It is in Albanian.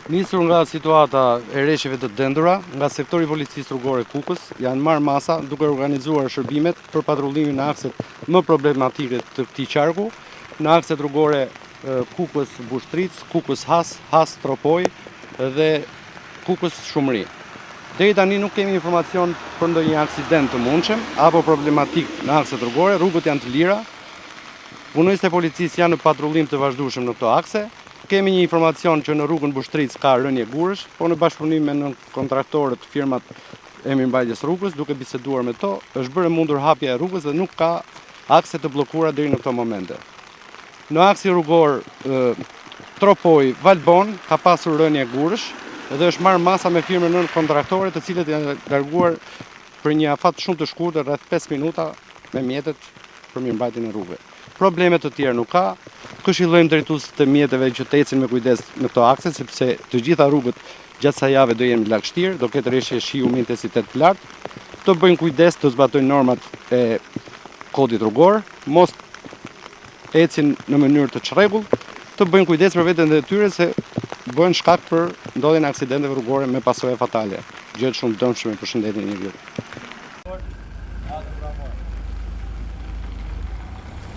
Nisur nga situata e rreshjeve të dendura, nga sektori i policisë rrugore Kukës, janë marrë masa duke organizuar shërbimet për patrullimin në akset më problematike të këtij qarku, në akset rrugore Kukës Bushtric, Kukës Has, Has Tropoj dhe Kukës Shumëri. Deri tani nuk kemi informacion për ndonjë aksident të mundshëm apo problematik në akset rrugore, rrugët janë të lira. Punojësit e policisë janë në patrullim të vazhdueshëm në këto akse. Kemi një informacion që në rrugën Bushtric ka rënje gurësh, po në bashkëpunim me kontraktorët firmat e mirëmbajtjes rrugës, duke biseduar me to, është bërë mundur hapja e rrugës dhe nuk ka akse të bllokuara deri në këto momente. Në aksi rrugor Tropoj Valbon ka pasur rënje gurësh dhe është marrë masa me firmën nën kontraktore, të cilët janë larguar për një afat shumë të shkurtër, rreth 5 minuta me mjetet për mirëmbajtjen e rrugëve. Probleme të tjera nuk ka. Këshillojmë drejtuesit e mjeteve që të ecin me kujdes në këto akse, sepse të gjitha rrugët gjatë kësaj jave do jenë lagështirë, do ketë rreshje shiu me intensitet të lartë. Të bëjnë kujdes, të zbatojnë normat e kodit rrugor, mos ecin në mënyrë të çrregullt, të bëjnë kujdes për veten e tyre se bëhen shkak për ndodhjen e aksidenteve rrugore me pasoja fatale, gjë shumë dëmshme për shëndetin e njeriut.